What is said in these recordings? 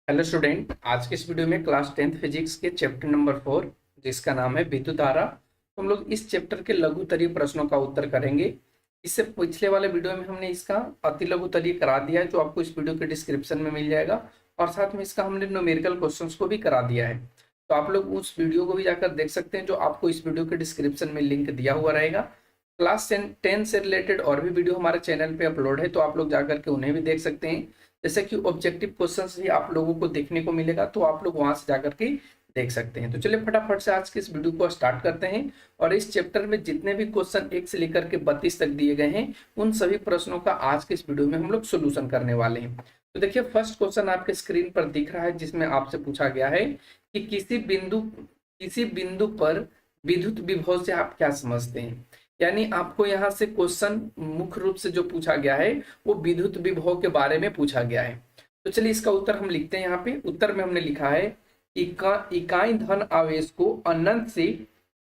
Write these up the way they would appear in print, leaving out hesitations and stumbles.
Hello student, आज के इस वीडियो में क्लास 10th फिजिक्स के चैप्टर नंबर 4 जिसका नाम है विद्युत धारा। तो हम लोग इस चैप्टर के लघुतरीय प्रश्नों का उत्तर करेंगे। इससे पिछले वाले वीडियो में हमने इसका अति लघुतरीय करा दिया है, जो आपको इस वीडियो के डिस्क्रिप्शन में मिल जाएगा, और साथ में इसका हमने न्यूमेरिकल क्वेश्चंस को भी करा दिया है। तो आप लोग उस वीडियो को भी जाकर देख सकते हैं, जो आपको इस वीडियो के डिस्क्रिप्शन में लिंक दिया हुआ रहेगा। क्लास 10 से रिलेटेड और भी वीडियो हमारे चैनल पे अपलोड है, तो आप लोग जाकर के उन्हें भी देख सकते हैं। जैसे कि ऑब्जेक्टिव क्वेश्चंस भी आप लोगों को देखने को मिलेगा, तो आप लोग वहां से जाकर के देख सकते हैं। तो चलिए फटाफट से आज के इस वीडियो को स्टार्ट करते हैं। और इस चैप्टर में जितने भी क्वेश्चन 1 से लेकर के 32 तक दिए गए हैं, उन सभी प्रश्नों का आज के इस वीडियो में हम लोग सोल्यूशन करने वाले हैं। तो देखिए, फर्स्ट क्वेश्चन आपके स्क्रीन पर दिख रहा है, जिसमें आपसे पूछा गया है कि किसी बिंदु पर विद्युत विभव से आप क्या समझते हैं। यानी आपको यहाँ से क्वेश्चन मुख्य रूप से जो पूछा गया है वो विद्युत विभव के बारे में पूछा गया है। तो चलिए इसका उत्तर हम लिखते हैं। यहाँ पे उत्तर में हमने लिखा है इकाई धन आवेश को अनंत से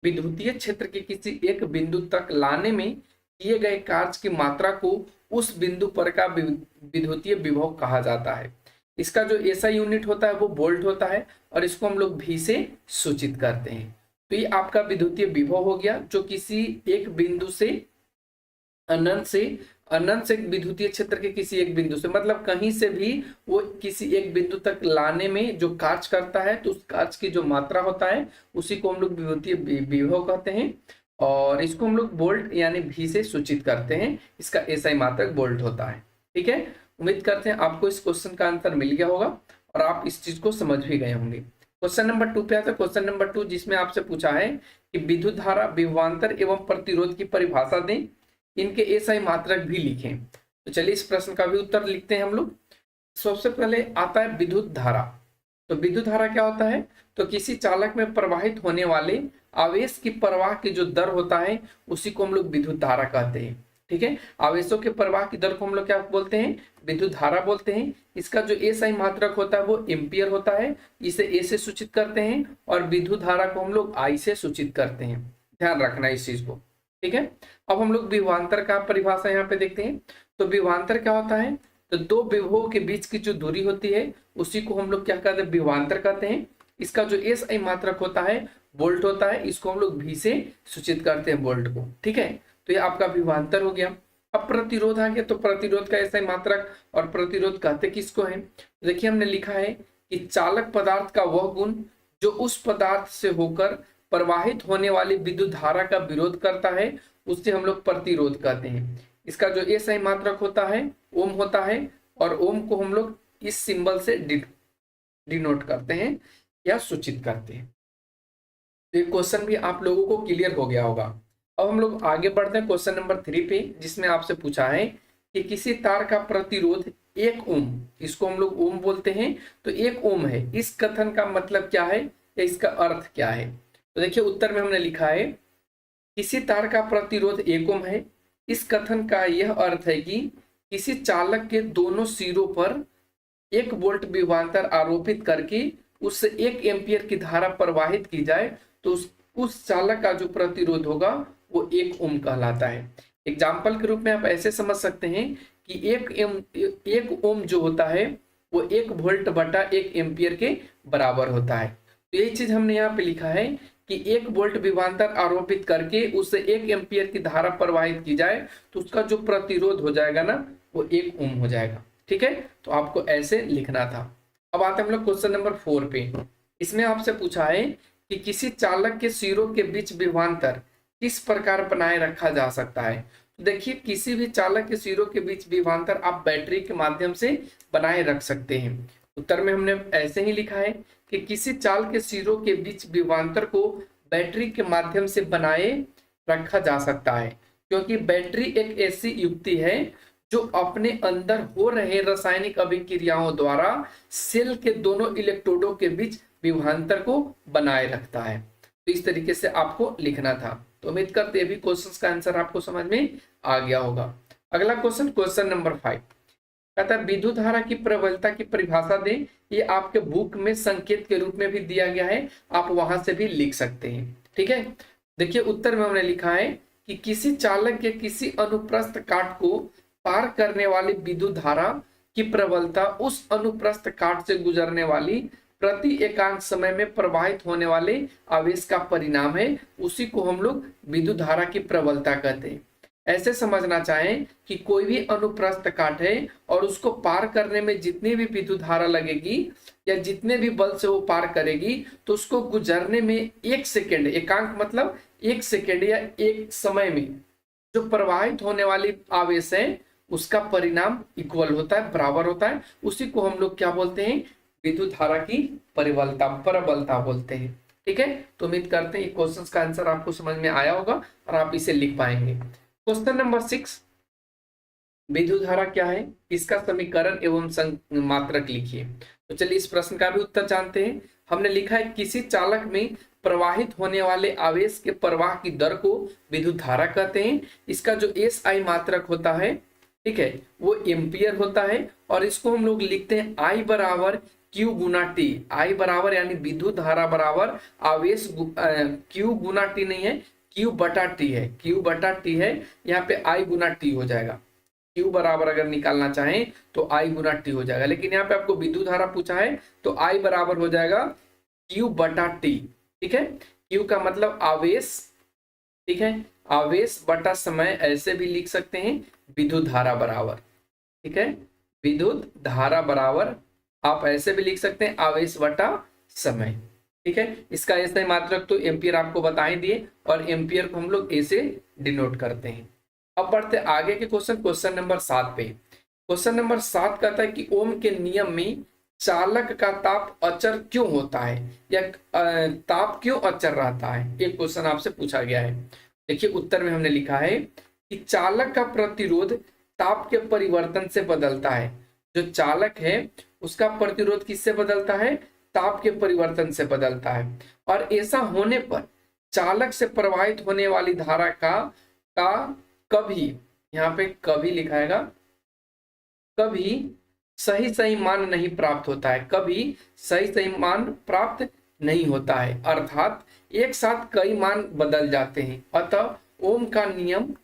विद्युतीय क्षेत्र के किसी एक बिंदु तक लाने में किए गए कार्य की मात्रा को उस बिंदु पर का विद्युतीय विभव कहा जाता है। इसका जो ऐसा यूनिट होता है वो वोल्ट होता है, और इसको हम लोग भी से सूचित करते हैं। तो ये आपका विद्युतीय विभव हो गया, जो किसी एक बिंदु से अनंत से विद्युतीय क्षेत्र के किसी एक बिंदु से, मतलब कहीं से भी वो किसी एक बिंदु तक लाने में जो कार्य करता है, तो उस कार्य की जो मात्रा होता है उसी को हम लोग विद्युतीय विभव कहते हैं। और इसको हम लोग वोल्ट यानी भी से सूचित करते हैं। इसका एसआई मात्रक वोल्ट होता है। ठीक है, उम्मीद करते हैं आपको इस क्वेश्चन का आंसर मिल गया होगा और आप इस चीज को समझ भी गए होंगे। क्वेश्चन नंबर 2 पे आता है। क्वेश्चन नंबर 2 जिसमें आपसे पूछा है कि विद्युत धारा, विभवांतर एवं प्रतिरोध की परिभाषा दें, इनके एसआई मात्रक भी लिखें। तो चलिए इस प्रश्न का भी उत्तर लिखते हैं हम लोग। सबसे पहले आता है विद्युत धारा। तो विद्युत धारा क्या होता है? तो किसी चालक में प्रवाहित होने वाले आवेश की प्रवाह की जो दर होता है उसी को हम लोग विद्युत धारा कहते हैं। ठीक है, आवेशों के प्रवाह की दर को हम लोग क्या बोलते हैं? विद्युत धारा बोलते हैं। इसका जो एसआई मात्रक होता है वो एम्पियर होता है, इसे ए से सूचित करते हैं, और विद्युत धारा को हम लोग आई से सूचित करते हैं। ध्यान रखना इस चीज को। ठीक है, अब हम लोग विभवांतर का परिभाषा यहाँ पे देखते हैं। तो विभवांतर क्या होता है? तो दो विभवों के बीच की जो दूरी होती है उसी को हम लोग क्या कहते हैं? विभवांतर कहते हैं। इसका जो एसआई मात्रक होता है वोल्ट होता है, इसको हम लोग भी से सूचित करते हैं, वोल्ट को। ठीक है, तो ये आपका विभवांतर हो गया। अब प्रतिरोध आ गया। तो प्रतिरोध का एसआई मात्रक, और प्रतिरोध कहते किसको है? देखिए हमने लिखा है कि चालक पदार्थ का वह गुण जो उस पदार्थ से होकर प्रवाहित होने वाली विद्युत धारा का विरोध करता है, उससे हम लोग प्रतिरोध कहते हैं। इसका जो एसआई मात्रक होता है ओम होता है, और ओम को हम लोग इस सिंबल से डिनोट करते हैं या सूचित करते हैं। तो ये क्वेश्चन भी आप लोगों को क्लियर हो गया होगा। अब हम लोग आगे बढ़ते हैं क्वेश्चन नंबर 3 पे, जिसमें आपसे पूछा है कि किसी तार का प्रतिरोध 1 ओम, इसको हम लोग ओम बोलते हैं, तो 1 ओम है। इस कथन का मतलब क्या है या इसका अर्थ क्या है? तो देखिए उत्तर में हमने लिखा है किसी तार का प्रतिरोध 1 ओम है। इस कथन का यह अर्थ है कि किसी चालक के दोनों सिरों पर 1 वोल्ट विभवांतर आरोपित करके उससे 1 एम्पियर की धारा प्रवाहित की जाए, तो उस चालक का जो प्रतिरोध होगा वो 1 ओम कहलाता है। एग्जाम्पल के रूप में आप ऐसे समझ सकते हैं कि 1 ओम जो होता है वो 1 वोल्ट बटा 1 एम्पियर के बराबर होता है। तो यही चीज हमने यहाँ पे लिखा है कि 1 वोल्ट विभवांतर आरोपित करके उससे 1 एम्पियर की धारा प्रवाहित की जाए, तो उसका जो प्रतिरोध हो जाएगा ना वो 1 ओम हो जाएगा। ठीक है, तो आपको ऐसे लिखना था। अब आते हैं हम लोग क्वेश्चन नंबर 4 पे। इसमें आपसे पूछा है कि किसी चालक के सिरों के बीच विभवांतर किस प्रकार बनाए रखा जा सकता है। तो देखिए, किसी भी चालक के सिरों के बीच विभवांतर आप बैटरी के माध्यम से बनाए रख सकते हैं। उत्तर में हमने ऐसे ही लिखा है कि किसी चाल के सिरों के बीच विभवांतर को बैटरी के माध्यम से बनाए रखा जा सकता है, क्योंकि बैटरी एक ऐसी युक्ति है जो अपने अंदर हो रहे रासायनिक अभिक्रियाओं द्वारा सेल के दोनों इलेक्ट्रोडों के बीच विभवांतर को बनाए रखता है। तो इस तरीके से आपको लिखना था। तो उम्मीद करते हैं भी क्वेश्चंस का आंसर आपको समझ में आ गया होगा। अगला क्वेश्चन, क्वेश्चन नंबर 5 कहता है विद्युत धारा की प्रबलता की परिभाषा दें। ये आपके बुक में संकेत के रूप में भी दिया गया है, आप वहां से भी लिख सकते हैं। ठीक है, देखिए उत्तर में हमने लिखा है कि किसी चालक के किसी अनुप्रस्थ काट को पार करने वाली विद्युत धारा की प्रबलता उस अनुप्रस्थ काट से गुजरने वाली प्रति एकांक समय में प्रवाहित होने वाले आवेश का परिणाम है, उसी को हम लोग विद्युत धारा की प्रबलता कहते हैं। ऐसे समझना चाहें कि कोई भी अनुप्रस्थ काट है और उसको पार करने में जितनी भी विद्युत धारा लगेगी या जितने भी बल से वो पार करेगी, तो उसको गुजरने में 1 सेकेंड, एकांक मतलब 1 सेकेंड या एक समय में जो प्रवाहित होने वाली आवेश है उसका परिणाम इक्वल होता है, बराबर होता है। उसी को हम लोग क्या बोलते हैं? विद्युत धारा की प्रबलता बोलते हैं। ठीक है, तो उम्मीद करते हैं क्वेश्चंस का आंसर आपको समझ में आया होगा और आप इसे लिख पाएंगे। क्वेश्चन नंबर 6, विद्युत धारा क्या है, इसका समीकरण एवं मात्रक लिखिए। तो चलिए इस प्रश्न का भी उत्तर जानते हैं। हमने लिखा है किसी चालक में प्रवाहित होने वाले आवेश के प्रवाह की दर को विद्युत धारा कहते हैं। इसका जो SI मात्रक होता है, ठीक है, वो एम्पियर होता है और इसको हम लोग लिखते हैं I बराबर Q गुना T। I बराबर यानी विद्युत धारा बराबर आवेश Q गुना T नहीं है, Q बटा T है, Q बटा T है, यहाँ पे I गुना T हो जाएगा। Q बराबर अगर निकालना चाहें तो I गुना T हो जाएगा, लेकिन यहाँ पे आपको विद्युत धारा पूछा है तो I बराबर हो जाएगा Q बटा T। ठीक है, Q का मतलब आवेश, ठीक है, आवेश बटा समय, ऐसे भी लिख सकते हैं विद्युत धारा बराबर। ठीक है, विद्युत धारा बराबर आप ऐसे भी लिख सकते हैं आवेश बटा समय। ठीक है, इसका ऐसे मात्रक तो एम्पियर आपको बता ही दिए और एम्पियर को हम लोग ऐसे डिनोट करते हैं। अब बढ़ते आगे के क्वेश्चन नंबर 7 पे। क्वेश्चन नंबर 7 कहता है कि ओम के नियम में चालक का ताप अचर क्यों होता है या ताप क्यों अचर रहता है, एक क्वेश्चन आपसे पूछा गया है। देखिए उत्तर में हमने लिखा है कि चालक का प्रतिरोध ताप के परिवर्तन से बदलता है। जो चालक है उसका प्रतिरोध किससे बदलता है? ताप के परिवर्तन से बदलता है। और ऐसा होने पर चालक से प्रवाहित होने वाली धारा का कभी, यहाँ पे कभी लिखाएगा, कभी सही मान नहीं प्राप्त होता है, कभी सही मान प्राप्त नहीं होता है, अर्थात एक साथ कई मान बदल जाते हैं। अतः ओम का नियम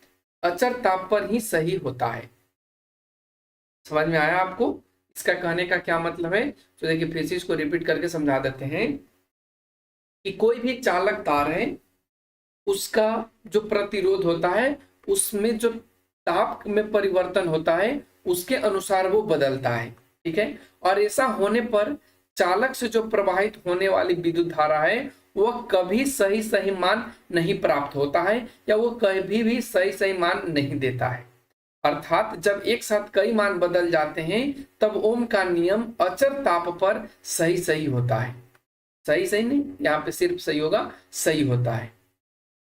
अचर ताप पर ही सही होता है। समझ में आया आपको इसका कहने का क्या मतलब है? तो देखिए फिर से इसको रिपीट करके समझा देते हैं कि कोई भी चालक तार है उसका जो प्रतिरोध होता है उसमें जो ताप में परिवर्तन होता है उसके अनुसार वो बदलता है। ठीक है, और ऐसा होने पर चालक से जो प्रवाहित होने वाली विद्युत धारा है वह कभी सही मान नहीं प्राप्त होता है या वो कभी भी सही मान नहीं देता है। अर्थात जब एक साथ कई मान बदल जाते हैं तब ओम का नियम अचर ताप पर सही होता है। सही नहीं, यहाँ पे सिर्फ सही होगा, सही होता है।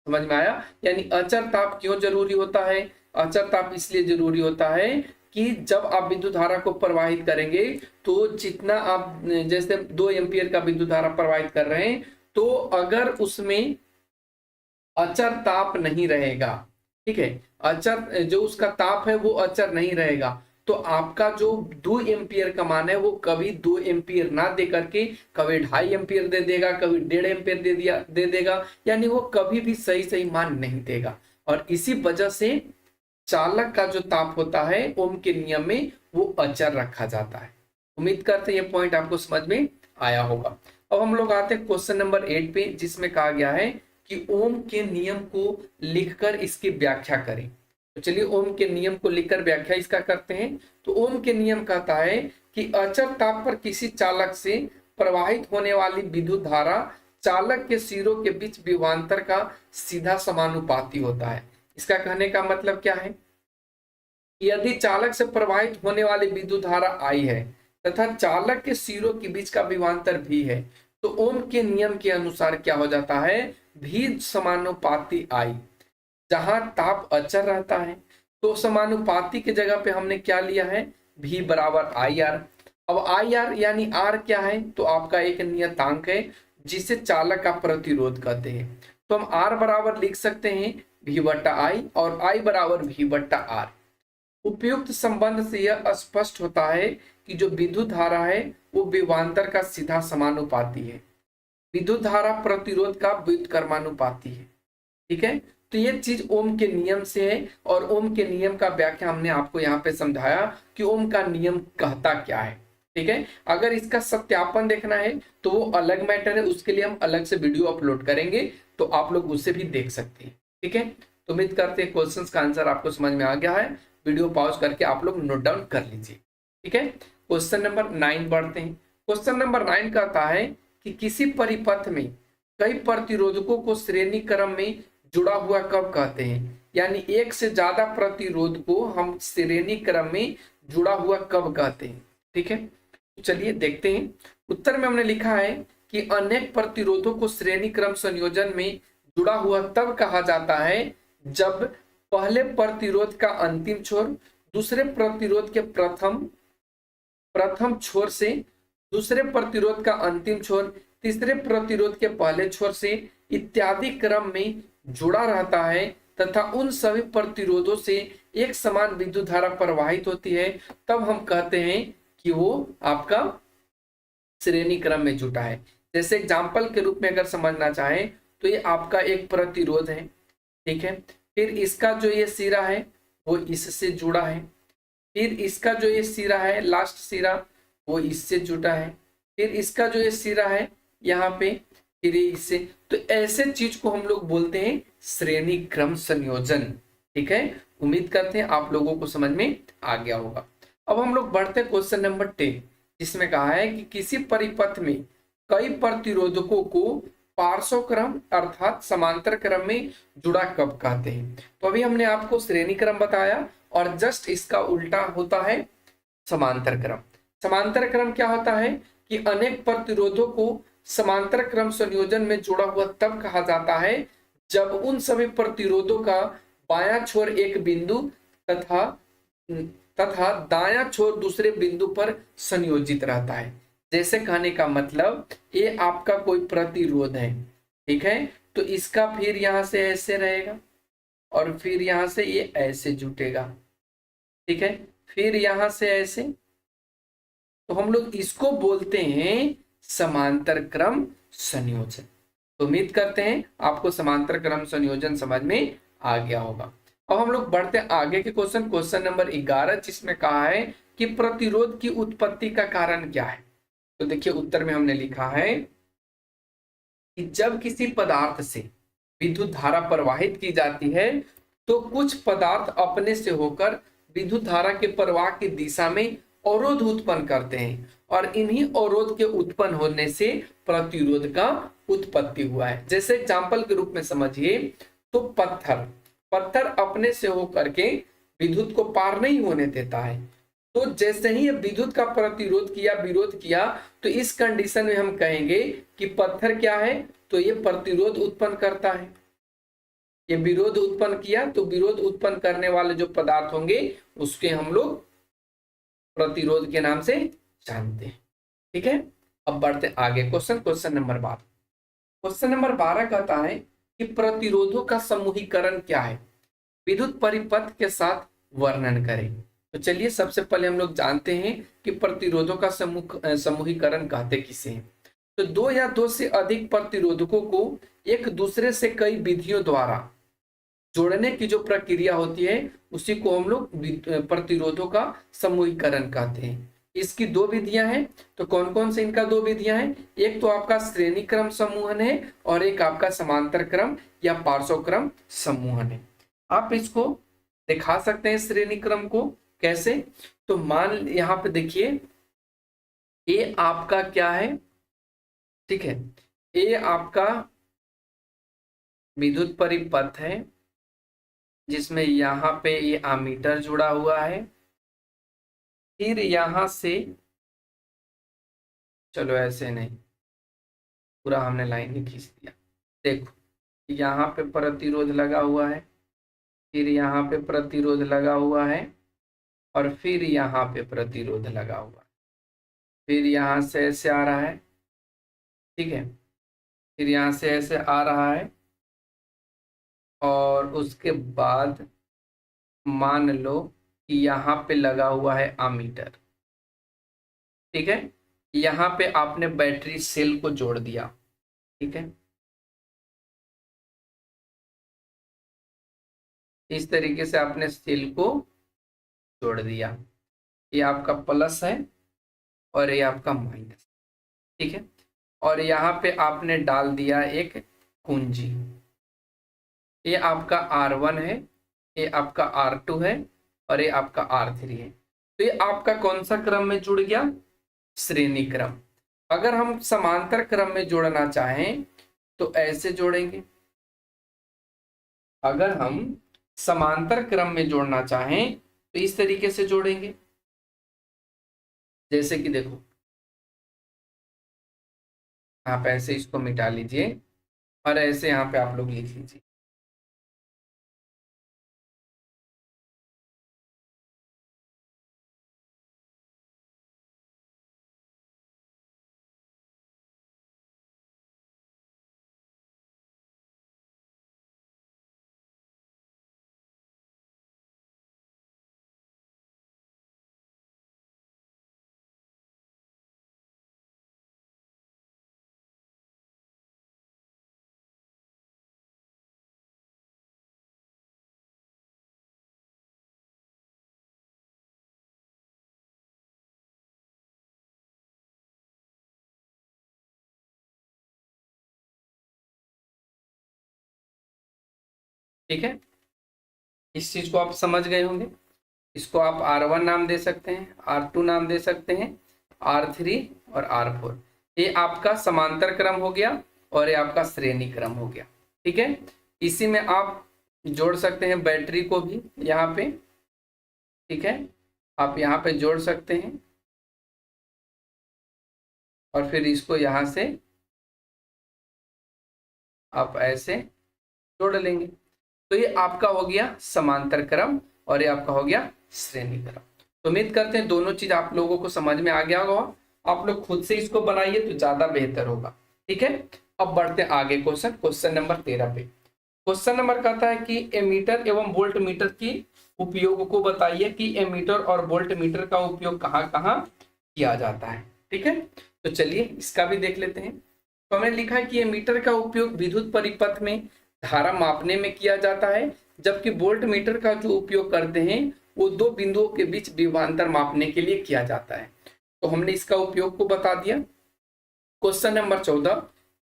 समझ में आया? यानी अचर ताप क्यों जरूरी होता है? अचर ताप इसलिए जरूरी होता है कि जब आप विद्युत धारा को प्रवाहित करेंगे तो जितना आप, जैसे 2 एम्पियर का विद्युत धारा प्रवाहित कर रहे हैं, तो अगर उसमें अचर ताप नहीं रहेगा, ठीक है, अचर जो उसका ताप है वो अचर नहीं रहेगा, तो आपका जो 2 एम्पियर का मान है वो कभी 2 एम्पियर ना दे करके कभी 2.5 एम्पियर दे देगा, कभी 1.5 एम्पियर दे देगा, यानी वो कभी भी सही मान नहीं देगा। और इसी वजह से चालक का जो ताप होता है ओम के नियम में वो अचर रखा जाता है। उम्मीद करते हैं ये पॉइंट आपको समझ में आया होगा। अब हम लोग आते हैं क्वेश्चन नंबर 8 पे, जिसमें कहा गया है कि ओम के नियम को लिखकर इसकी व्याख्या करें। तो चलिए ओम के नियम को लिखकर व्याख्या इसका करते हैं। तो ओम के नियम कहता है कि अचर ताप पर किसी चालक से प्रवाहित होने वाली विद्युत धारा चालक के सिरों के बीच विभवांतर का सीधा समानुपाती होता है। इसका कहने का मतलब क्या है? यदि चालक से प्रवाहित होने वाली विद्युत धारा I है तथा चालक के सिरों के बीच का विभवांतर V है, तो ओम के नियम के अनुसार क्या हो जाता है? V समानुपाती I। जहां ताप अचर रहता है तो समानुपाती की जगह पे हमने क्या लिया है? V बराबर IR। अब IR यानी R क्या है? तो आपका एक नियतांक है जिसे चालक का प्रतिरोध कहते हैं। तो हम R बराबर लिख सकते हैं V बट्टा I और I बराबर V बट्टा R। उपयुक्त संबंध से यह स्पष्ट होता है कि जो विद्युत धारा है वो विभवांतर का सीधा समानुपाती है। विद्युत धारा प्रतिरोध का व्युत्क्रमानुपाती है। ठीक है, तो ये चीज ओम के नियम से है, और ओम के नियम का व्याख्या हमने आपको यहाँ पे समझाया कि ओम का नियम कहता क्या है। ठीक है, अगर इसका सत्यापन देखना है तो वो अलग मैटर है, उसके लिए हम अलग से वीडियो अपलोड करेंगे, तो आप लोग उससे भी देख सकते हैं। ठीक है, तो उम्मीद करते हैं क्वेश्चंस का आंसर आपको समझ में आ गया है। वीडियो पॉज करके आप लोग नोट डाउन कर लीजिए। ठीक है, क्वेश्चन नंबर 9 बढ़ते हैं। क्वेश्चन नंबर 9 कहता है कि किसी परिपथ में कई प्रतिरोधकों को श्रेणी क्रम में जुड़ा हुआ कब कहते हैं, यानी एक से ज्यादा प्रतिरोध को हम श्रेणी क्रम में जुड़ा हुआ कब कहते हैं। ठीक है, तो चलिए देखते हैं। उत्तर में हमने लिखा है कि अनेक प्रतिरोधों को श्रेणी क्रम संयोजन में जुड़ा हुआ तब कहा जाता है जब पहले प्रतिरोध का अंतिम छोर दूसरे प्रतिरोध के प्रथम छोर से, दूसरे प्रतिरोध का अंतिम छोर तीसरे प्रतिरोध के पहले छोर से इत्यादि क्रम में जुड़ा रहता है, तथा उन सभी प्रतिरोधों से एक समान विद्युत धारा प्रवाहित होती है, तब हम कहते हैं कि वो आपका श्रेणी क्रम में जुटा है। जैसे एग्जाम्पल के रूप में अगर समझना चाहे तो ये आपका एक प्रतिरोध है। ठीक है, फिर इसका जो ये सिरा है वो इससे जुड़ा है, फिर इसका जो ये सिरा है लास्ट सिरा वो इससे जुटा है, फिर इसका जो ये सिरा है यहाँ पे फिर इससे, तो ऐसे चीज को हम लोग बोलते हैं श्रेणी क्रम संयोजन। ठीक है, उम्मीद करते हैं आप लोगों को समझ में आ गया होगा। अब हम लोग बढ़ते हैं क्वेश्चन नंबर 10, जिसमें कहा है कि किसी परिपथ में कई प्रतिरोधकों को पार्श्व क्रम अर्थात समांतर क्रम में जुड़ा कब कहते हैं। तो अभी हमने आपको श्रेणी क्रम बताया और जस्ट इसका उल्टा होता है समांतर क्रम। समांतर क्रम क्या होता है कि अनेक प्रतिरोधों को समांतर क्रम संयोजन में जुड़ा हुआ तब कहा जाता है जब उन सभी प्रतिरोधों का बायां छोर एक बिंदु तथा दायां छोर दूसरे बिंदु पर संयोजित रहता है। जैसे कहने का मतलब ये आपका कोई प्रतिरोध है। ठीक है, तो इसका फिर यहां से ऐसे रहेगा और फिर यहां से ये ऐसे जुटेगा। ठीक है, फिर यहां से ऐसे, तो हम लोग इसको बोलते हैं समांतर क्रम संयोजन। तो उम्मीद करते हैं आपको समांतर क्रम संयोजन समझ में आ गया होगा। अब हम लोग बढ़ते हैं आगे के क्वेश्चन नंबर 11, जिसमें कहा है कि प्रतिरोध की उत्पत्ति का कारण क्या है। तो देखिए उत्तर में हमने लिखा है कि जब किसी पदार्थ से विद्युत धारा प्रवाहित की जाती है तो कुछ पदार्थ अपने से होकर विद्युत धारा के प्रवाह की दिशा में अवरोध उत्पन्न करते हैं, और इन्हीं अवरोध के उत्पन्न होने से प्रतिरोध का उत्पत्ति हुआ है। जैसे एग्जाम्पल के रूप में समझिए तो पत्थर अपने से होकर के विद्युत को पार नहीं होने देता है, तो जैसे ही विद्युत का प्रतिरोध किया, विरोध किया, तो इस कंडीशन में हम कहेंगे कि पत्थर क्या है, तो ये प्रतिरोध उत्पन्न करता है। ये विरोध उत्पन्न किया तो विरोध उत्पन्न करने वाले जो पदार्थ होंगे उसके हम लोग प्रतिरोध के नाम से जानते हैं। ठीक है, अब बढ़ते आगे क्वेश्चन नंबर 12। क्वेश्चन नंबर 12 कहता है कि प्रतिरोधों का समूहीकरण क्या है, विद्युत परिपथ के साथ वर्णन करें। तो चलिए सबसे पहले हम लोग जानते हैं कि प्रतिरोधों का समूहीकरण कहते किसे हैं। तो दो या दो से अधिक प्रतिरोधकों को एक दूसरे से कई विधियों द्वारा जोड़ने की जो प्रक्रिया होती है उसी को हम लोग प्रतिरोधों का समूहीकरण कहते हैं। इसकी दो विधियां हैं, तो कौन कौन से इनका दो विधियां हैं, एक तो आपका श्रेणी क्रम समूहन है और एक आपका समांतर क्रम या पार्श्व क्रम समूहन है। आप इसको दिखा सकते हैं श्रेणी क्रम को कैसे, तो मान यहाँ पे देखिए ये आपका क्या है, ठीक है, ये आपका विद्युत परिपथ है जिसमें यहाँ पे ये एमीटर जुड़ा हुआ है, फिर यहां से, चलो ऐसे नहीं, पूरा हमने लाइन ही खींच दिया। देखो यहाँ पे प्रतिरोध लगा हुआ है, फिर यहाँ पे प्रतिरोध लगा हुआ है, और फिर यहाँ पे प्रतिरोध लगा हुआ है, फिर यहाँ से ऐसे आ रहा है। ठीक है, फिर यहाँ से ऐसे आ रहा है, और उसके बाद मान लो कि यहाँ पे लगा हुआ है एमीटर। ठीक है, यहाँ पे आपने बैटरी सेल को जोड़ दिया। ठीक है, इस तरीके से आपने सेल को जोड़ दिया। ये आपका प्लस है और ये आपका माइनस, ठीक है। और यहाँ पे आपने डाल दिया एक कुंजी। ये आपका R1 है, ये आपका R2 है और ये आपका R3 है। तो ये आपका कौन सा क्रम में जुड़ गया? श्रेणी क्रम। अगर हम समांतर क्रम में जोड़ना चाहें तो ऐसे जोड़ेंगे। अगर हम समांतर क्रम में जोड़ना चाहें तो इस तरीके से जोड़ेंगे। जैसे कि देखो, आप ऐसे इसको मिटा लीजिए और ऐसे यहाँ पे आप लोग लिख लीजिए। ठीक है, इस चीज को आप समझ गए होंगे। इसको आप R1 नाम दे सकते हैं, R2 नाम दे सकते हैं, R3 और R4। ये आपका समांतर क्रम हो गया और ये आपका श्रेणी क्रम हो गया, ठीक है। इसी में आप जोड़ सकते हैं बैटरी को भी यहाँ पे, ठीक है। आप यहाँ पे जोड़ सकते हैं और फिर इसको यहाँ से आप ऐसे जोड़ लेंगे। तो ये आपका हो गया समांतर क्रम और ये आपका हो गया श्रेणी क्रम। तो उम्मीद करते हैं दोनों चीज आप लोगों को समझ में आ गया होगा। आप लोग खुद से इसको बनाइए तो ज्यादा बेहतर होगा, ठीक है। अब बढ़ते हैं आगे क्वेश्चन नंबर 13 पे। क्वेश्चन नंबर कहता है कि एमीटर एवं वोल्ट मीटर की उपयोग को बताइए कि एमीटर और वोल्ट मीटर का उपयोग कहाँ कहाँ किया जाता है, ठीक है। तो चलिए इसका भी देख लेते हैं। तो हमने लिखा है कि एमीटर का उपयोग विद्युत परिपथ में धारा मापने में किया जाता है, जबकि वोल्ट मीटर का जो उपयोग करते हैं वो दो बिंदुओं के बीच विभवांतर मापने के लिए किया जाता है। तो हमने इसका उपयोग को बता दिया। क्वेश्चन नंबर 14,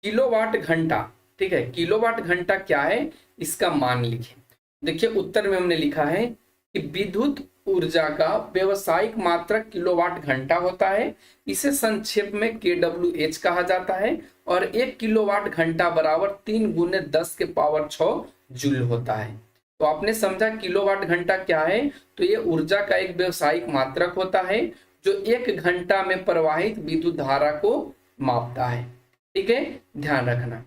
किलोवाट घंटा, ठीक है। किलोवाट घंटा क्या है, इसका मान लिखें। देखिए उत्तर में हमने लिखा है कि विद्युत ऊर्जा का व्यवसायिक मात्रक किलोवाट घंटा होता है। इसे संक्षेप में kWh कहा जाता है और 1 किलोवाट घंटा बराबर 3 गुने 10 के पावर 6 जूल होता है। तो आपने समझा किलोवाट घंटा क्या है, तो ये ऊर्जा का एक व्यवसायिक मात्रक होता है जो 1 घंटा में प्रवाहित विद्युत धारा को मापता है, ठीक है, ध्यान रखना।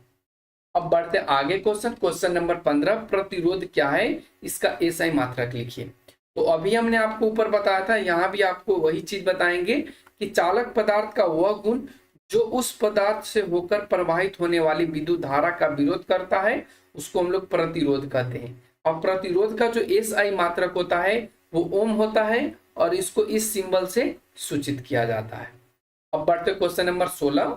अब बढ़ते आगे क्वेश्चन नंबर 15, प्रतिरोध क्या है, इसका एसआई मात्रक लिखिए। तो अभी हमने आपको ऊपर बताया था, यहाँ भी आपको वही चीज बताएंगे कि चालक पदार्थ का वह गुण जो उस पदार्थ से होकर प्रवाहित होने वाली विद्युत धारा का विरोध करता है उसको हम लोग प्रतिरोध कहते हैं। और प्रतिरोध का जो एसआई मात्रक होता है वो ओम होता है और इसको इस सिंबल से सूचित किया जाता है। अब बढ़ते क्वेश्चन नंबर 16,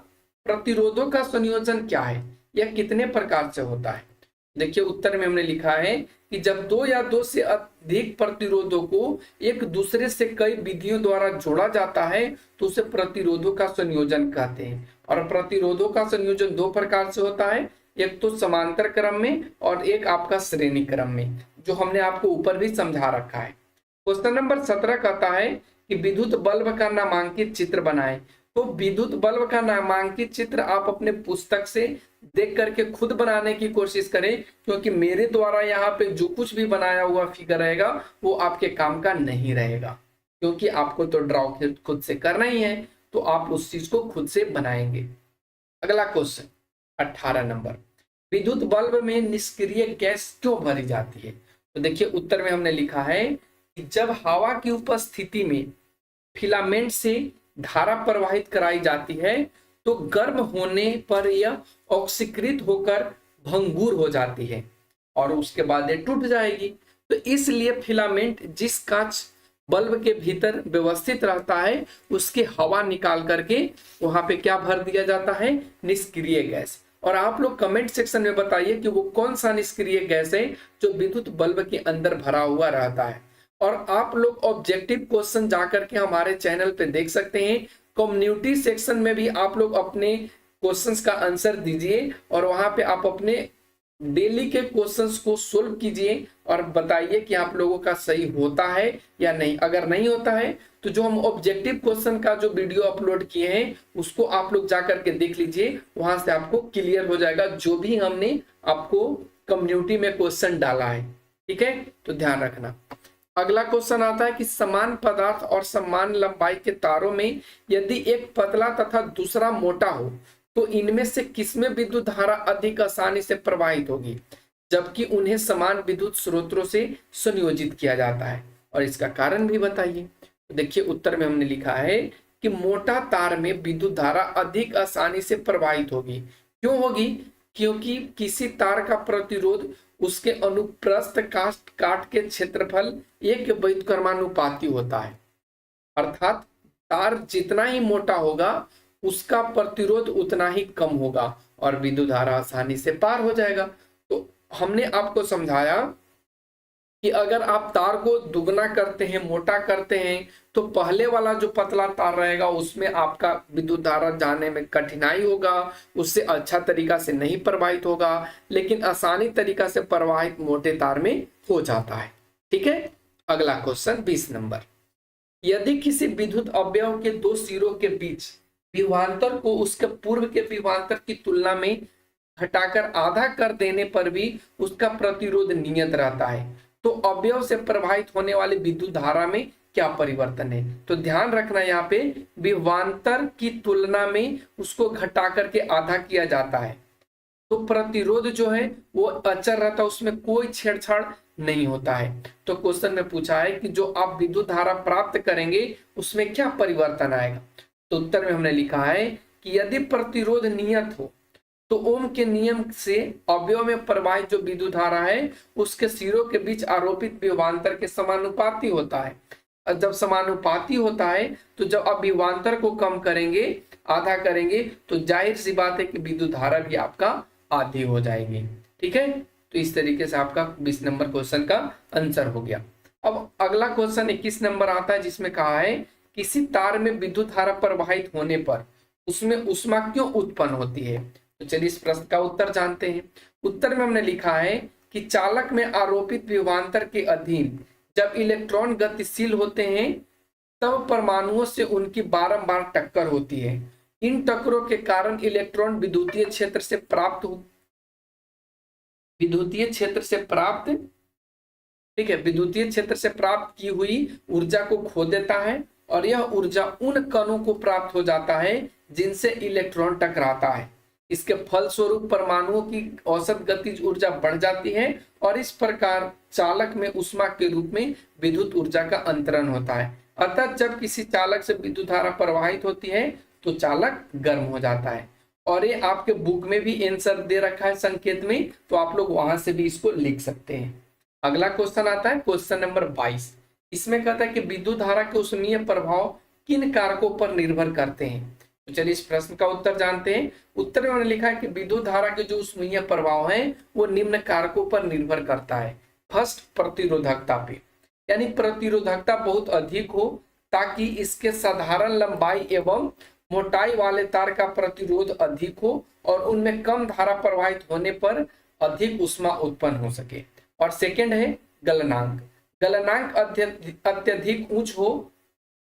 प्रतिरोधों का संयोजन क्या है, यह कितने प्रकार से होता है। देखिए उत्तर में हमने लिखा है कि जब दो या दो से अधिक प्रतिरोधों को एक दूसरे से कई विधियों द्वारा जोड़ा जाता है तो उसे प्रतिरोधों का संयोजन कहते हैं। और प्रतिरोधों का संयोजन दो प्रकार से होता है, एक तो समांतर क्रम में और एक आपका श्रेणी क्रम में, जो हमने आपको ऊपर भी समझा रखा है। क्वेश्चन नंबर 17 कहता है कि विद्युत बल्ब का नामांकित चित्र बनाएं। तो विद्युत बल्ब का नामांकित चित्र आप अपने पुस्तक से देख करके खुद बनाने की कोशिश करें, क्योंकि मेरे द्वारा यहाँ पे जो कुछ भी बनाया हुआ फिगर रहेगा वो आपके काम का नहीं रहेगा, क्योंकि आपको तो ड्रॉ खुद से करना ही है, तो आप उस चीज को खुद से बनाएंगे। अगला क्वेश्चन 18 नंबर, विद्युत बल्ब में निष्क्रिय गैस क्यों भरी जाती है। तो देखिए उत्तर में हमने लिखा है कि जब हवा की उपस्थिति में फिलामेंट से धारा प्रवाहित कराई जाती है तो गर्म होने पर यह ऑक्सीकृत होकर भंगुर हो जाती है और उसके बाद ये टूट जाएगी। तो इसलिए फिलामेंट जिस कांच बल्ब के भीतर व्यवस्थित रहता है उसकी हवा निकाल करके वहां पे क्या भर दिया जाता है, निष्क्रिय गैस। और आप लोग कमेंट सेक्शन में बताइए कि वो कौन सा निष्क्रिय गैस है जो विद्युत बल्ब के अंदर भरा हुआ रहता है। और आप लोग ऑब्जेक्टिव क्वेश्चन जाकर के हमारे चैनल पे देख सकते हैं। कम्युनिटी सेक्शन में भी आप लोग अपने क्वेश्चंस का आंसर दीजिए और वहां पे आप अपने डेली के क्वेश्चंस को सोल्व कीजिए और बताइए कि आप लोगों का सही होता है या नहीं। अगर नहीं होता है तो जो हम ऑब्जेक्टिव क्वेश्चन का जो वीडियो अपलोड किए हैं उसको आप लोग जाकर के देख लीजिए, वहां से आपको क्लियर हो जाएगा जो भी हमने आपको कम्युनिटी में क्वेश्चन डाला है। ठीक है, तो ध्यान रखना। अगला क्वेश्चन आता है कि समान पदार्थ और समान लंबाई के तारों में यदि एक पतला तथा दूसरा मोटा हो तो इनमें से किसमें विद्युत धारा अधिक आसानी से प्रवाहित होगी जबकि उन्हें समान विद्युत स्रोतों से संयोजित किया जाता है, और इसका कारण भी बताइए। तो देखिए उत्तर में हमने लिखा है कि मोटा तार में विद्युत धारा अधिक आसानी से प्रवाहित होगी। क्यों होगी? क्योंकि किसी तार का प्रतिरोध उसके अनुप्रस्थ काट के क्षेत्रफल एक व्युत्क्रमानुपाती होता है, अर्थात तार जितना ही मोटा होगा उसका प्रतिरोध उतना ही कम होगा और विद्युत धारा आसानी से पार हो जाएगा। तो हमने आपको समझाया कि अगर आप तार को दुगना करते हैं, मोटा करते हैं, तो पहले वाला जो पतला तार रहेगा उसमें आपका विद्युत धारा जाने में कठिनाई होगा, उससे अच्छा तरीका से नहीं प्रवाहित होगा, लेकिन आसानी तरीका से प्रवाहित मोटे तार में हो जाता है। ठीक है, अगला क्वेश्चन 20 नंबर। यदि किसी विद्युत अवयव के दो सिरों के बीच विभवांतर को उसके पूर्व के विभवांतर की तुलना में घटाकर आधा कर देने पर भी उसका प्रतिरोध नियत रहता है, तो अवयव से प्रवाहित होने वाली विद्युत धारा में क्या परिवर्तन है? तो ध्यान रखना, यहाँ पे विभवांतर की तुलना में उसको घटा करके आधा किया जाता है तो प्रतिरोध जो है वो अचर रहता है, उसमें कोई छेड़छाड़ नहीं होता है। तो क्वेश्चन में पूछा है कि जो आप विद्युत धारा प्राप्त करेंगे उसमें क्या परिवर्तन आएगा। तो उत्तर में हमने लिखा है कि यदि प्रतिरोध नियत हो तो ओम के नियम से अवयव में प्रवाहित जो विद्युत धारा है उसके सिरों के बीच आरोपित विभवांतर के समानुपाती होता है। और जब समानुपाती होता है तो जब आप विभवांतर को कम करेंगे, आधा करेंगे, तो जाहिर सी बात है कि विद्युत धारा भी आपका आधी हो जाएगी। ठीक है, तो इस तरीके से आपका 20 नंबर क्वेश्चन का आंसर हो गया। अब अगला क्वेश्चन 21 नंबर आता है जिसमें कहा है किसी तार में विद्युत धारा प्रवाहित होने पर उसमें ऊष्मा क्यों उत्पन्न होती है। तो चलिए इस प्रश्न का उत्तर जानते हैं। उत्तर में हमने लिखा है कि चालक में आरोपित विभवांतर के अधीन जब इलेक्ट्रॉन गतिशील होते हैं तब परमाणुओं से उनकी बारंबार टक्कर होती है। इन टक्करों के कारण इलेक्ट्रॉन विद्युतीय क्षेत्र से प्राप्त की हुई ऊर्जा को खो देता है और यह ऊर्जा उन कणों को प्राप्त हो जाता है जिनसे इलेक्ट्रॉन टकराता है। इसके फलस्वरूप परमाणुओं की औसत गतिज ऊर्जा बढ़ जाती है और इस प्रकार चालक में ऊष्मा के रूप में विद्युत ऊर्जा का अंतरण होता है। अर्थात जब किसी चालक से विद्युत धारा प्रवाहित होती है तो चालक गर्म हो जाता है। और ये आपके बुक में भी आंसर दे रखा है संकेत में, तो आप लोग वहां से भी इसको लिख सकते हैं। अगला क्वेश्चन आता है क्वेश्चन नंबर 22। इसमें कहता है कि विद्युत धारा के ऊष्मीय प्रभाव किन कारकों पर निर्भर करते हैं। तो चलिए इस प्रश्न का उत्तर जानते हैं। उत्तर में उन्होंने लिखा है कि विद्युत धारा के जो ऊष्मीय प्रभाव है वो निम्न कारकों पर निर्भर करता है। फर्स्ट, प्रतिरोधकता पे, यानी प्रतिरोधकता बहुत अधिक हो ताकि इसके साधारण लंबाई एवं मोटाई वाले तार का प्रतिरोध अधिक हो और उनमें कम धारा प्रवाहित होने पर अधिक ऊष्मा उत्पन्न हो सके। और सेकंड है गलनांक, गलनांक अत्यधिक उच्च हो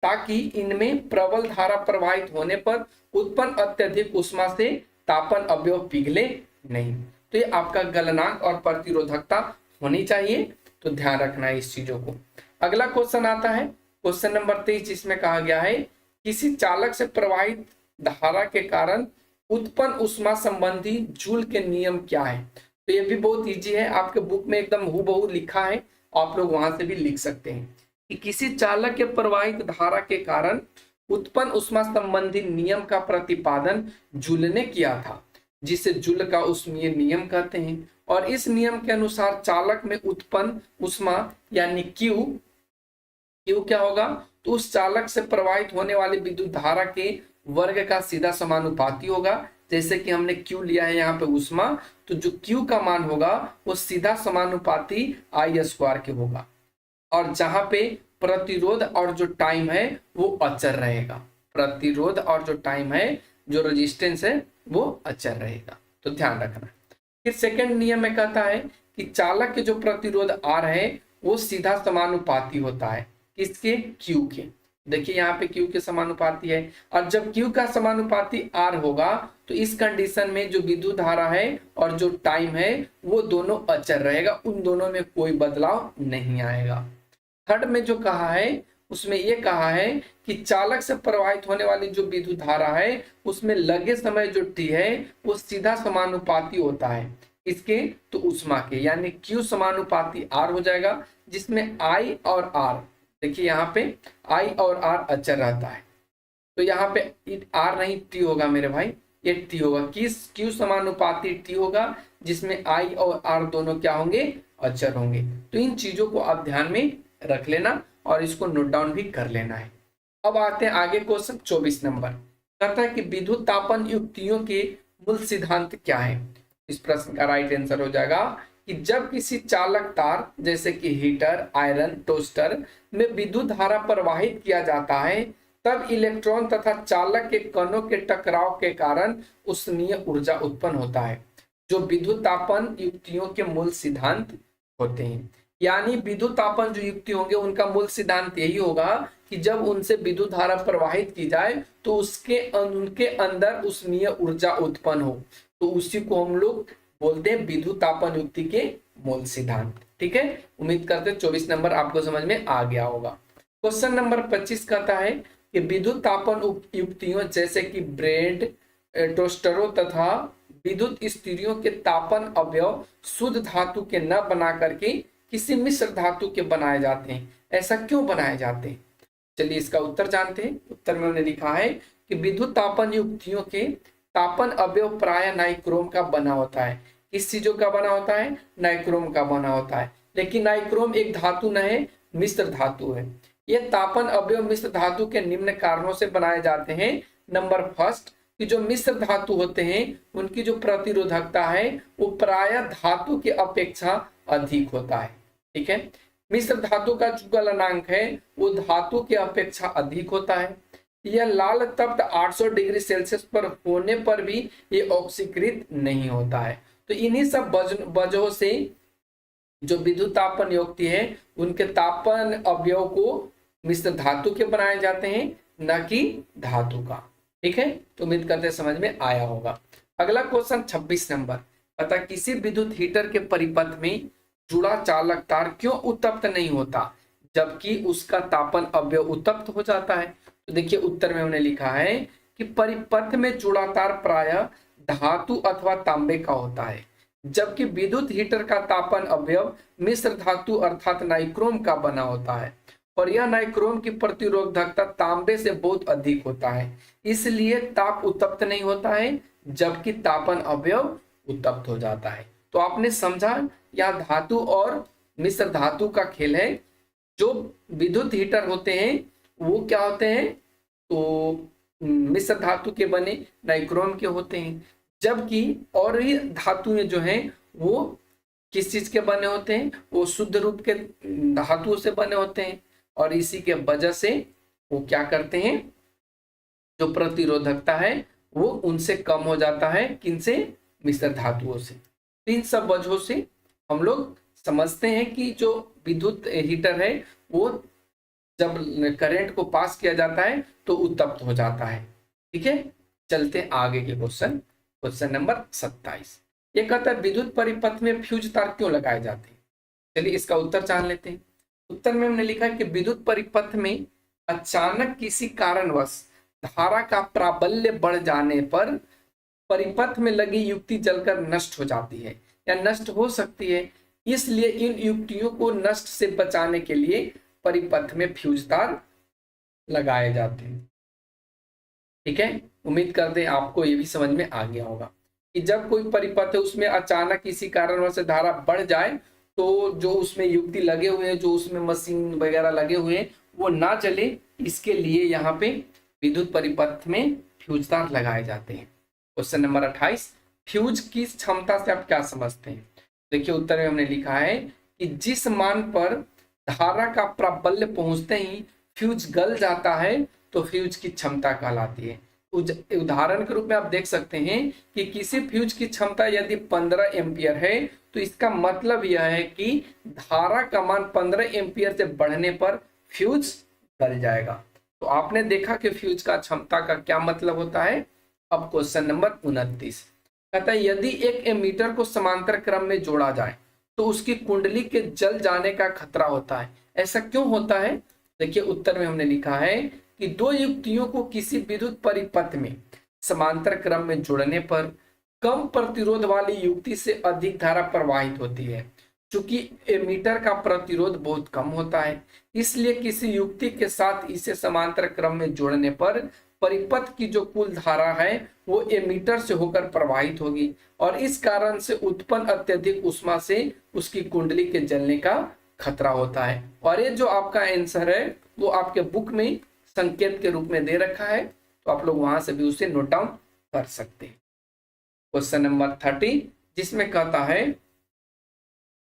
ताकि इनमें प्रबल धारा प्रवाहित होने पर उत्पन्न अत्यधिक ऊष्मा से तापन अवयव पिघले नहीं। तो ये आपका गलनांक और प्रतिरोधकता होनी चाहिए, तो ध्यान रखना है इस चीजों को। अगला क्वेश्चन आता है क्वेश्चन नंबर 23 जिसमें कहा गया है किसी चालक से प्रवाहित धारा के कारण उत्पन्न ऊष्मा संबंधी जूल के नियम क्या है। तो ये भी बहुत इजी है, आपके बुक में एकदम हूबहू लिखा है, आप लोग वहां से भी लिख सकते हैं कि किसी चालक के प्रवाहित धारा के कारण उत्पन्न ऊष्मा संबंधी नियम का प्रतिपादन जूल ने किया था, जिसे जूल का ऊष्मीय नियम कहते हैं। और इस नियम के अनुसार चालक में उत्पन्न ऊष्मा यानी क्यू क्या होगा, तो उस चालक से प्रवाहित होने वाली विद्युत धारा के वर्ग का सीधा समानुपाती होगा, जैसे कि हमने Q लिया है यहाँ पे ऊष्मा, तो जो Q का मान होगा वो सीधा समानुपाती I स्क्वायर के होगा, और जहां पे प्रतिरोध और जो टाइम है वो अचर रहेगा। प्रतिरोध और जो टाइम है, जो रेजिस्टेंस है, वो अचर रहेगा, तो ध्यान रखना। फिर सेकंड नियम में कहता है कि चालक के जो प्रतिरोध R है वो सीधा समानुपाती होता है किसके? Q के। देखिए यहाँ पे Q के समानुपाती है, और जब Q का समानुपाती R होगा तो इस कंडीशन में जो विद्युत धारा है और जो टाइम है वो दोनों अचर रहेगा, उन दोनों में कोई बदलाव नहीं आएगा। थर्ड में जो कहा है उसमें ये कहा है कि चालक से प्रवाहित होने वाली जो विद्युत धारा है उसमें लगे समय जो T है वो सीधा समानुपाती होता है इसके? तो ऊष्मा के, यानी Q समानुपाती R हो जाएगा, जिसमें I और R, देखिए यहाँ पे I और R अचर रहता है, तो यहाँ पे R नहीं T होगा मेरे भाई, ये T होगा। किस? Q समानुपाती T होगा, जिसमें I और R दोनों क्या होंगे? अचर होंगे। तो इन चीजों को आप ध्यान में रख लेना और इसको नोट डाउन भी कर लेना है। अब आते हैं आगे, क्वेश्चन 24 नंबर कहता है कि विद्युत तापन युक्तियों के मूल सिद्धांत क्या है। इस प्रश्न का राइट आंसर हो जाएगा कि जब किसी चालक तार जैसे कि हीटर, आयरन, टोस्टर में विद्युत धारा प्रवाहित किया जाता है तब इलेक्ट्रॉन तथा चालक के कणों के टकराव के कारण उष्मीय ऊर्जा उत्पन्न होता है, जो विद्युत तापन युक्तियों के मूल सिद्धांत होते हैं। यानी विद्युत तापन जो युक्ति होंगे उनका मूल सिद्धांत यही होगा कि जब उनसे विद्युत धारा प्रवाहित की जाए तो उनके अंदर उष्मीय ऊर्जा उत्पन्न हो, तो उसी को हम लोग बोलते हैं विद्युत तापन युक्ति के मूल सिद्धांत। ठीक है, उम्मीद करते हैं 24 नंबर आपको समझ में आ गया होगा। क्वेश्चन नंबर 25 कहता है कि विद्युत तापन युक्तियों जैसे कि ब्रेड, टोस्टरों तथा विद्युत स्थितियों के तापन अवयव शुद्ध धातु के न बना करके किसी मिश्र धातु के बनाए जाते हैं। ऐसा क्यों बनाए जाते हैं? चलिए इसका उत्तर जानते हैं। उत्तर में उन्होंने लिखा है कि विद्युत तापन युक्तियों के तापन अवयव प्राय नाइक्रोम का बना होता है। किस चीजों का बना होता है? नाइक्रोम का बना होता है। लेकिन नाइक्रोम एक धातु न है, मिश्र धातु है। ये तापन अवयव मिश्र धातु के निम्न कारणों से बनाए जाते हैं। नंबर फर्स्ट, कि जो मिश्र धातु होते हैं उनकी जो प्रतिरोधकता है वो प्राय धातु की अपेक्षा अधिक होता है। ठीक है, मिश्र धातु का जो गलनांक है वो धातु की अपेक्षा अधिक होता है। यह लाल तप्त 800 डिग्री सेल्सियस पर होने पर भी ये ऑक्सीकृत नहीं होता है। तो इन्हीं सब वजहों से जो विद्युत तापन युक्ति है उनके तापन अवयव को मिश्र धातु के बनाए जाते हैं, न कि धातु का। ठीक है, तो उम्मीद करते समझ में आया होगा। अगला क्वेश्चन 26 नंबर, अतः किसी विद्युत हीटर के परिपथ में जुड़ा चालक तार क्यों उत्तप्त नहीं होता जबकि उसका तापन अवयव उत्तप्त हो जाता है? तो देखिए उत्तर में उन्हें लिखा है कि परिपथ में जुड़ा तार प्रायः धातु अथवा तांबे का होता है, जबकि विद्युत हीटर का तापन अवयव मिश्र धातु अर्थात नाइक्रोम का बना होता है, और यह नाइक्रोम की प्रतिरोधकता तांबे से बहुत अधिक होता है, इसलिए ताप उत्तप्त नहीं होता है जबकि तापन अवयव उत्तप्त हो जाता है। तो आपने समझा, यह धातु और मिश्र धातु का खेल है। जो विद्युत हीटर होते हैं वो क्या होते हैं? तो मिश्र धातु के बने, नाइक्रोम के होते हैं, जबकि और भी धातुएं जो हैं वो किस चीज के बने होते हैं? वो शुद्ध रूप के धातुओं से बने होते हैं, और इसी के वजह से वो क्या करते हैं, जो प्रतिरोधकता है वो उनसे कम हो जाता है। किनसे? मिश्र धातुओं से। इन सब वजहों से हम लोग समझते हैं कि जो विद्युत हीटर है वो जब करंट को पास किया जाता है तो उत्तप्त हो जाता है। ठीक है, चलते हैं आगे के क्वेश्चन। क्वेश्चन नंबर 27, ये कहता है विद्युत परिपथ में फ्यूज तार क्यों लगाए जाते हैं? चलिए इसका उत्तर जान लेते हैं। उत्तर में हमने लिखा है कि विद्युत परिपथ में अचानक किसी कारणवश धारा का प्राबल्य बढ़ जाने पर परिपथ में लगी युक्ति जलकर नष्ट हो जाती है या नष्ट हो सकती है, इसलिए इन युक्तियों को नष्ट से बचाने के लिए परिपथ में फ्यूज तार लगाए जाते हैं। ठीक है, उम्मीद करते हैं आपको ये भी समझ में आ गया होगा कि जब कोई परिपथ है उसमें अचानक किसी कारणवश धारा बढ़ जाए तो जो उसमें युक्ति लगे हुए हैं, जो उसमें मशीन वगैरह लगे हुए हैं, वो ना चले, इसके लिए यहाँ पे विद्युत परिपथ में फ्यूज तार लगाए जाते हैं। क्वेश्चन नंबर 28, फ्यूज की क्षमता से आप क्या समझते हैं? देखिए उत्तर में हमने लिखा है कि जिस मान पर धारा का प्राबल्य पहुंचते ही फ्यूज गल जाता है तो फ्यूज की क्षमता कहलाती है। उदाहरण के रूप में आप देख सकते हैं कि किसी फ्यूज की क्षमता यदि 15 एम्पियर है तो इसका मतलब यह है कि धारा का मान 15 एम्पियर से बढ़ने पर फ्यूज गल जाएगा। तो आपने देखा कि फ्यूज का क्षमता का क्या मतलब होता है। अब क्वेश्चन नंबर 29 कहता है यदि एक एमीटर को समांतर क्रम में जोड़ा जाए तो उसकी कुंडली के जल जाने का खतरा होता है, ऐसा क्यों होता है? देखिए उत्तर में हमने लिखा है कि दो युक्तियों को किसी विद्युत परिपथ में समांतर क्रम में जोड़ने पर कम प्रतिरोध वाली युक्ति से अधिक धारा प्रवाहित होती है। चूंकि एमीटर का प्रतिरोध बहुत कम होता है इसलिए किसी युक्ति के साथ इसे समांतर क्रम में जोड़ने पर परिपथ की जो कुल धारा है वो एमीटर से होकर प्रवाहित होगी और इस कारण से उत्पन्न अत्यधिक ऊष्मा से उसकी कुंडली के जलने का खतरा होता है। और ये जो आपका आंसर है वो आपके बुक में संकेत के रूप में दे रखा है, तो आप लोग वहां से भी उसे नोट डाउन कर सकते हैं। क्वेश्चन नंबर 30 जिसमें कहता है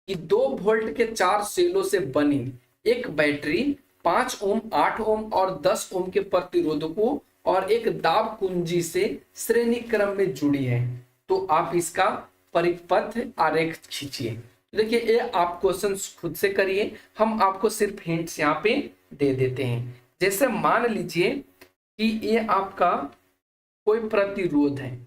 कि 2 वोल्ट के 4 सेलों से बनी एक बैटरी 5 ओम, 8 ओम और 10 ओम के प्रतिरोधकों और एक दाब कुंजी से श्रेणी क्रम में जुड़ी है, तो आप इसका परिपथ आरेख खींचिए। देखिए ये आप क्वेश्चन खुद से करिए, हम आपको सिर्फ हिंट्स यहाँ पे दे देते हैं। जैसे मान लीजिए कि ये आपका कोई प्रतिरोध है,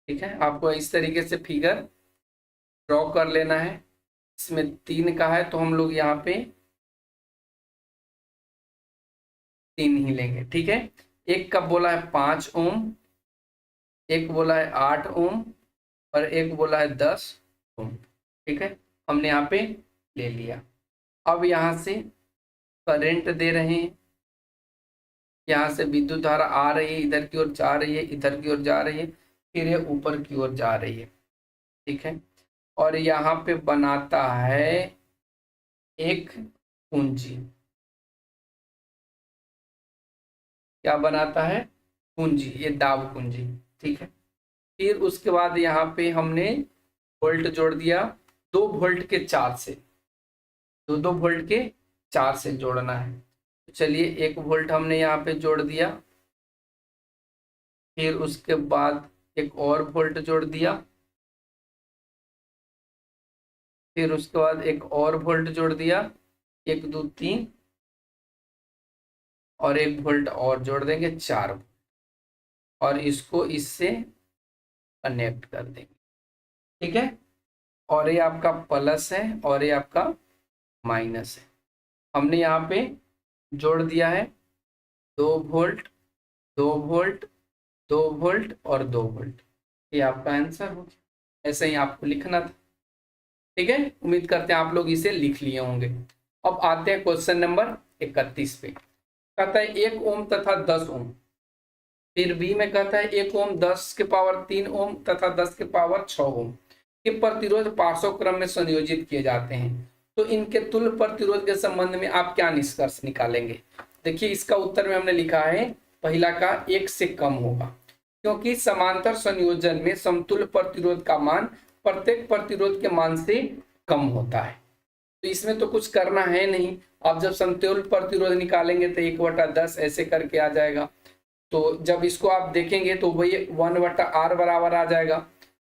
ठीक है, आपको इस तरीके से फिगर ड्रॉ कर लेना है। इसमें 3 का है तो हम लोग यहाँ पे 3 ही लेंगे, ठीक है। एक का बोला है 5 ओम, एक बोला है 8 ओम और एक बोला है 10 ओम, ठीक है, हमने यहाँ पे ले लिया। अब यहाँ से करंट दे रहे हैं, यहाँ से विद्युत धारा आ रही है, इधर की ओर जा रही है, इधर की ओर जा रही है, फिर ये ऊपर की ओर जा रही है, ठीक है। और यहाँ पे बनाता है एक कुंजी, क्या बनाता है? कुंजी, ये दाब कुंजी, ठीक है। फिर उसके बाद यहाँ पे हमने वोल्ट जोड़ दिया 2 वोल्ट के 4 से, 2 वोल्ट के 4 से जोड़ना है। तो चलिए 1 वोल्ट हमने यहाँ पे जोड़ दिया, फिर उसके बाद एक और वोल्ट जोड़ दिया, फिर उसके बाद एक और वोल्ट जोड़ दिया, 1 2 3 और 1 वोल्ट और जोड़ देंगे 4 और इसको इससे कनेक्ट कर देंगे, ठीक है। और ये आपका प्लस है और ये आपका माइनस है। हमने यहाँ पे जोड़ दिया है 2 वोल्ट, 2 वोल्ट, 2 वोल्ट और 2 वोल्ट, ये आपका आंसर हो गया। ऐसे ही आपको लिखना था, ठीक है। उम्मीद करते हैं आप लोग इसे लिख लिए होंगे। अब आते हैं क्वेश्चन नंबर 31 पे। कहता है 1 ओम तथा 10 ओम, फिर बी में कहता है 1 ओम 10 के पावर 3 ओम तथा 10 के पावर 6 ओम के प्रतिरोध पार्श्व क्रम में संयोजित किए जाते हैं, तो इनके तुल्य प्रतिरोध के संबंध में आप क्या निष्कर्ष निकालेंगे? देखिए इसका उत्तर में हमने लिखा है पहला का 1 से कम होगा, क्योंकि समांतर संयोजन में समतुल्य प्रतिरोध का मान प्रत्येक प्रतिरोध के मान से कम होता है, तो इसमें तो कुछ करना है नहीं। आप जब समतुल्य प्रतिरोध निकालेंगे तो 1/10 ऐसे करके आ जाएगा, तो जब इसको आप देखेंगे तो वही 1/r बराबर आ जाएगा।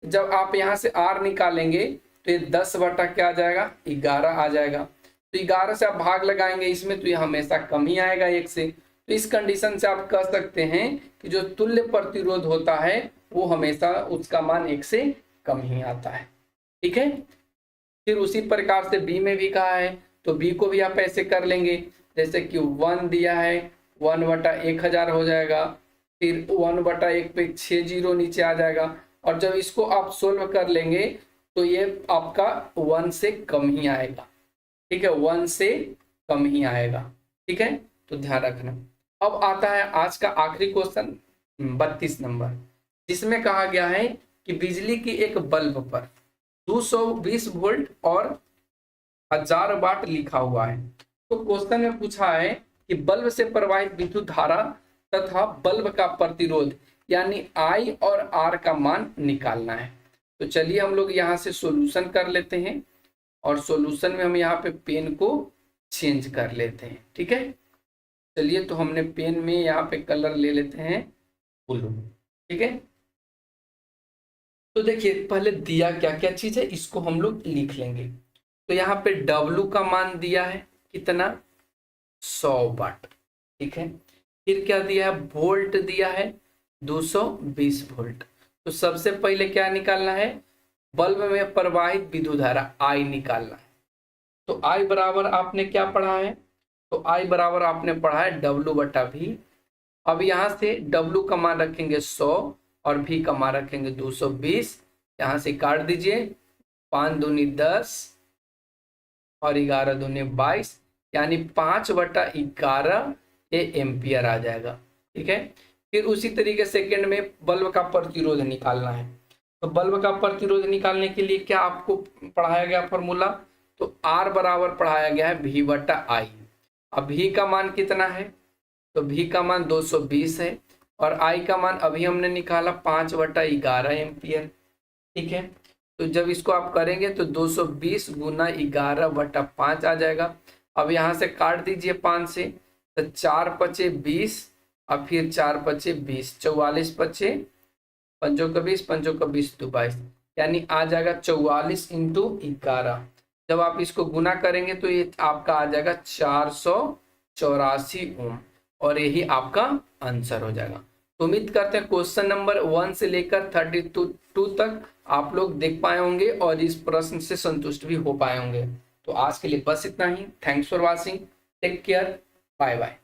जब आप यहाँ से r निकालेंगे तो ये 10 बटा क्या आ जाएगा? 11 आ जाएगा। तो 11 से आप भाग लगाएंगे इसमें तो ये हमेशा कम ही आएगा 1 से। तो इस कंडीशन से आप कह सकते हैं कि जो तुल्य प्रतिरोध होता है वो हमेशा उसका मान 1 से कम ही आता है, ठीक है। फिर उसी प्रकार से बी में भी कहा है, तो बी को भी आप ऐसे कर लेंगे, जैसे कि 1 दिया है 1/1000 हो जाएगा, फिर 1/1 पे 6 जीरो नीचे आ जाएगा, और जब इसको आप सोल्व कर लेंगे तो ये आपका 1 से कम ही आएगा, ठीक है, 1 से कम ही आएगा, ठीक है, तो ध्यान रखना। अब आता है आज का आखिरी क्वेश्चन 32 नंबर। जिसमें कहा गया है कि बिजली की एक बल्ब पर 220 वोल्ट और 1000 वाट लिखा हुआ है। तो क्वेश्चन में पूछा है कि बल्ब से प्रवाहित विद्युत धारा तथा बल्ब का प्रतिरोध यानी I और R का मान निकालना है। तो चलिए हम लोग यहाँ से सॉल्यूशन कर लेते हैं और सॉल्यूशन में हम यहाँ पे पेन को चेंज कर लेते हैं। ठीक है, चलिए तो हमने पेन में यहाँ पे कलर ले लेते हैं ब्लू। ठीक है, तो देखिए पहले दिया क्या क्या चीज है इसको हम लोग लिख लेंगे। तो यहाँ पे W का मान दिया है कितना, 100 वाट। ठीक है, फिर क्या दिया है, वोल्ट दिया है 220 वोल्ट। तो सबसे पहले क्या निकालना है, बल्ब में प्रवाहित विद्युत धारा I निकालना है। तो I बराबर आपने क्या पढ़ा है, तो I बराबर आपने पढ़ा है W बटा V। अब यहाँ से W का मान रखेंगे 100 और V का मान रखेंगे 220। यहाँ से काट दीजिए, 5 दूनी 10 और 11 दूनी 22, यानी 5/11 ये एम्पियर आ जाएगा। ठीक है, फिर उसी तरीके सेकंड में बल्ब का प्रतिरोध निकालना है। तो बल्ब का प्रतिरोध निकालने के लिए क्या आपको पढ़ाया गया फॉर्मूला, तो R बराबर पढ़ाया गया है V बटा I। अब V का मान कितना है, तो V का मान 220 है और I का मान अभी हमने निकाला 5/11 एम्पियर। ठीक है, तो जब इसको आप करेंगे तो 220 गुना 11/5 आ जाएगा। अब यहाँ से काट दीजिए 5 से, तो 4 पचे 20 और फिर 4 पचे 20, 44 पचे 5 का 20, 5 का 20 तो 22, यानी आ जाएगा 44 इंटू 11। जब आप इसको गुना करेंगे तो ये आपका आ जाएगा 484 ओम और यही आपका आंसर हो जाएगा। तो उम्मीद करते हैं क्वेश्चन नंबर 1 से लेकर 32 तक आप लोग देख पाए होंगे और इस प्रश्न से संतुष्ट भी हो पाए होंगे। तो आज के लिए बस इतना ही। Thanks for watching, take care, bye bye.